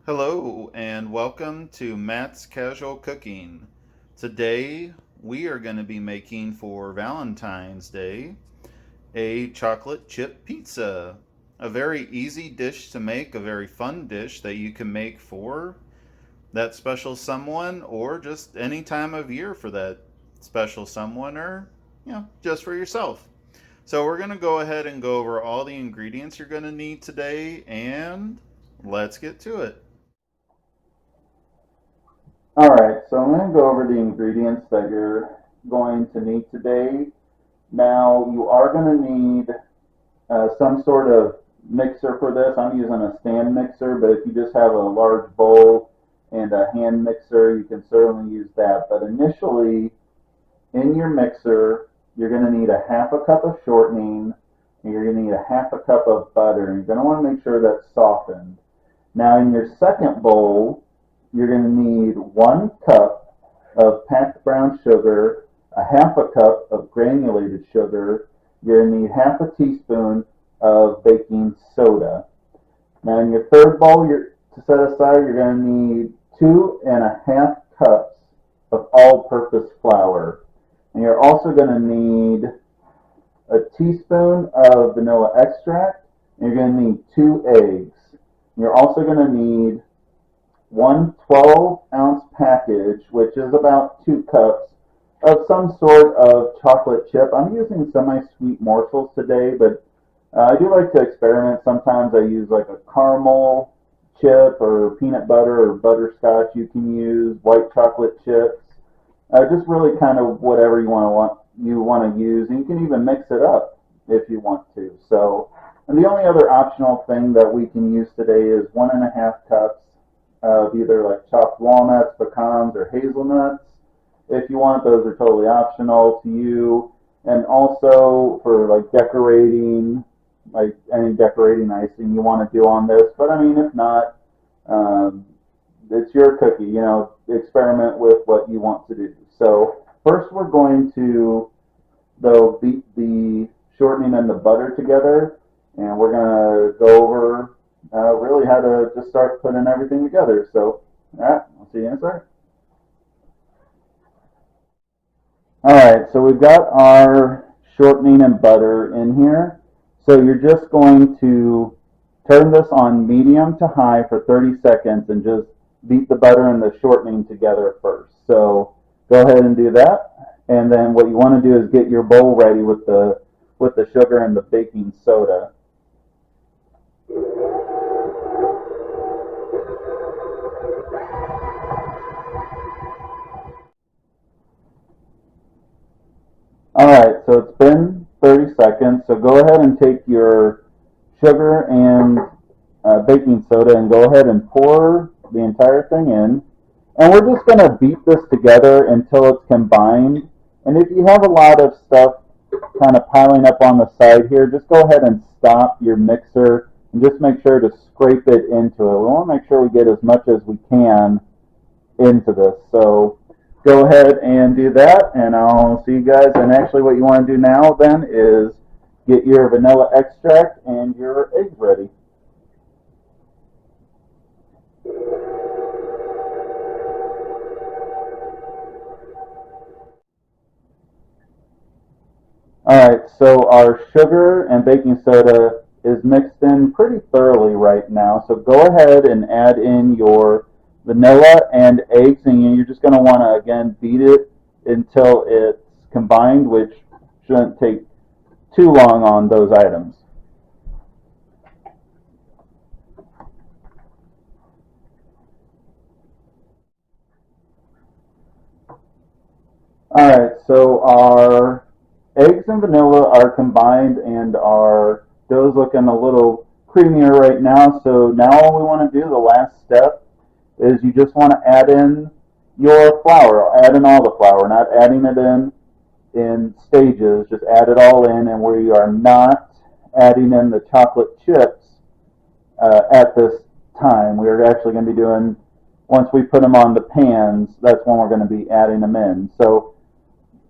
Hello and welcome to Matt's Casual Cooking. Today we are going to be making for Valentine's Day a chocolate chip pizza. A very easy dish to make, a very fun dish that you can make for that special someone or just any time of year for that special someone or, just for yourself. So we're going to go ahead and go over all the ingredients you're going to need today and let's get to it. Alright, so I'm going to go over the ingredients that you're going to need today. Now, you are going to need some sort of mixer for this. I'm using a stand mixer, but if you just have a large bowl and a hand mixer, you can certainly use that. But initially, in your mixer, you're going to need a half a cup of shortening, and you're going to need a half a cup of butter. And you're going to want to make sure that's softened. Now, in your second bowl, you're going to need 1 cup of packed brown sugar, a half a cup of granulated sugar. You're going to need half a teaspoon of baking soda. Now in your third bowl to set aside, you're going to need 2.5 cups of all-purpose flour. And you're also going to need a teaspoon of vanilla extract, and you're going to need 2 eggs. You're also going to need one 12-ounce package, which is about 2 cups, of some sort of chocolate chip. I'm using semi-sweet morsels today, but I do like to experiment. Sometimes I use like a caramel chip or peanut butter or butterscotch. You can use white chocolate chips. Just really kind of whatever you want to use, and you can even mix it up if you want to. So, and the only other optional thing that we can use today is 1.5 cups of either like chopped walnuts, pecans, or hazelnuts. If you want, those are totally optional to you. And also for like decorating, like any decorating icing you want to do on this. But I mean, if not, it's your cookie. Experiment with what you want to do. So first, we're going to though beat the shortening and the butter together, and we're gonna go over really how to just start putting everything together. So, alright, I'll see you in a second. Alright, so we've got our shortening and butter in here. So you're just going to turn this on medium to high for 30 seconds and just beat the butter and the shortening together first. So go ahead and do that. And then what you want to do is get your bowl ready with the sugar and the baking soda. Alright, so it's been 30 seconds, so go ahead and take your sugar and baking soda and go ahead and pour the entire thing in. And we're just going to beat this together until it's combined. And if you have a lot of stuff kind of piling up on the side here, just go ahead and stop your mixer and just make sure to scrape it into it. We want to make sure we get as much as we can into this. So go ahead and do that, and I'll see you guys. And actually what you want to do now then is get your vanilla extract and your eggs ready. Alright, so our sugar and baking soda is mixed in pretty thoroughly right now. So go ahead and add in your vanilla and eggs, and you're just going to want to, again, beat it until it's combined, which shouldn't take too long on those items. Alright, so our eggs and vanilla are combined and our dough's looking a little creamier right now. So now all we want to do, the last step, is you just want to add in your flour. Add in all the flour, not adding it in stages. Just add it all in, and we are not adding in the chocolate chips at this time. We're actually going to be doing, once we put them on the pans, that's when we're going to be adding them in. So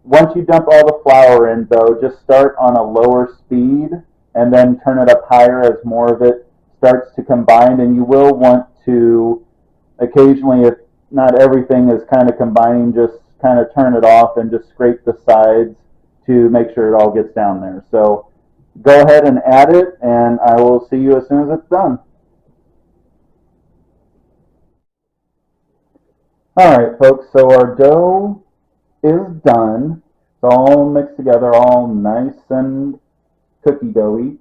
once you dump all the flour in, though, just start on a lower speed and then turn it up higher as more of it starts to combine. And you will want to occasionally, if not everything is kind of combining, just kind of turn it off and just scrape the sides to make sure it all gets down there. So go ahead and add it, and I will see you as soon as it's done. Alright folks, so our dough is done. It's all mixed together, all nice and cookie doughy.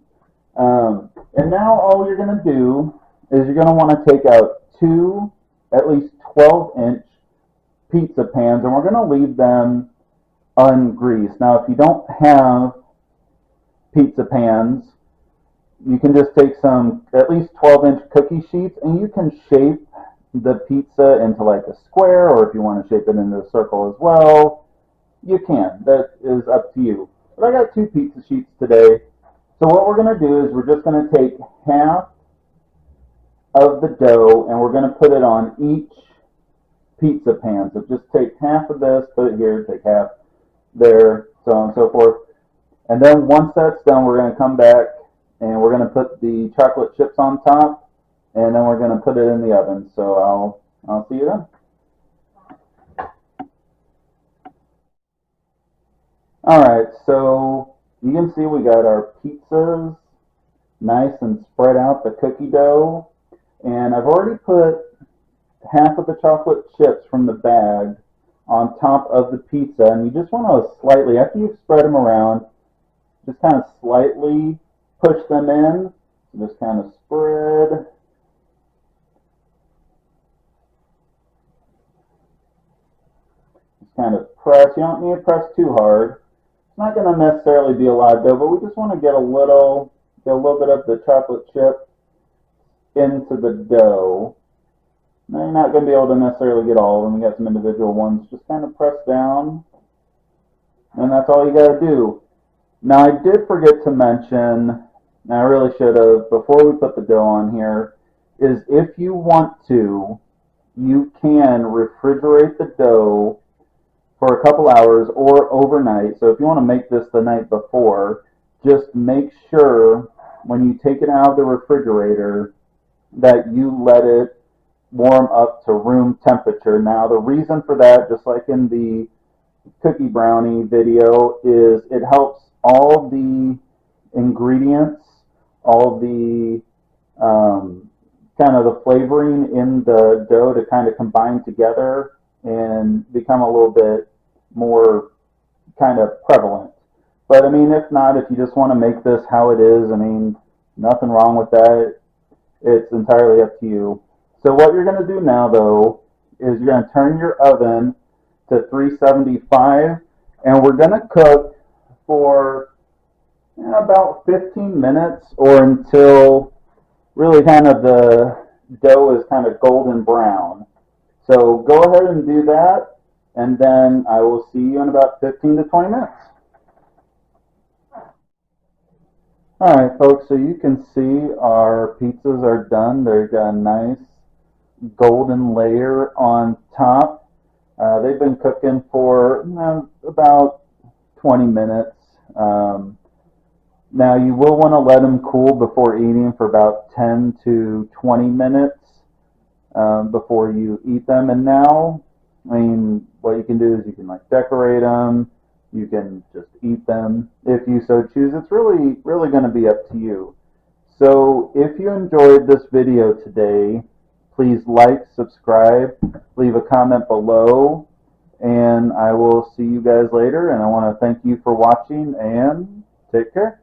And now all you're going to do is you're going to want to take out two at least 12-inch pizza pans, and we're going to leave them ungreased. Now if you don't have pizza pans, you can just take some at least 12-inch cookie sheets, and you can shape the pizza into like a square, or if you want to shape it into a circle as well, you can. That is up to you. But I got two pizza sheets today. So what we're going to do is we're just going to take half of the dough and we're going to put it on each pizza pan. So just take half of this, put it here, take half there, so on and so forth. And then once that's done, we're going to come back and we're going to put the chocolate chips on top, and then we're going to put it in the oven. So I'll see you then. Alright, so you can see we got our pizzas nice and spread out, the cookie dough, and I've already put half of the chocolate chips from the bag on top of the pizza, and you just want to slightly, after you've spread them around, just kind of slightly push them in, just kind of spread. Just kind of press, you don't need to press too hard. It's not going to necessarily be a lot of dough, but we just want to get a little bit of the chocolate chip into the dough. Now you're not going to be able to necessarily get all of them. You got some individual ones. Just kind of press down, and that's all you got to do. Now I did forget to mention, and I really should have, before we put the dough on here, is if you want to, you can refrigerate the dough for a couple hours or overnight. So if you want to make this the night before, just make sure when you take it out of the refrigerator that you let it warm up to room temperature. Now the reason for that, just like in the cookie brownie video, is it helps all the ingredients, all the kind of the flavoring in the dough to kind of combine together and become a little bit more kind of prevalent. But I mean, if not, if you just want to make this how it is, I mean, nothing wrong with that. It's entirely up to you. So what you're going to do now, though, is you're going to turn your oven to 375, and we're going to cook for about 15 minutes, or until really kind of the dough is kind of golden brown. So go ahead and do that, and then I will see you in about 15 to 20 minutes. Alright folks, so you can see our pizzas are done. They've got a nice golden layer on top. They've been cooking for about 20 minutes. Now you will want to let them cool before eating for about 10 to 20 minutes before you eat them. And now, I mean, what you can do is you can like decorate them. You can just eat them if you so choose. It's really going to be up to you. So if you enjoyed this video today, please like, subscribe, leave a comment below, and I will see you guys later. And I want to thank you for watching, and take care.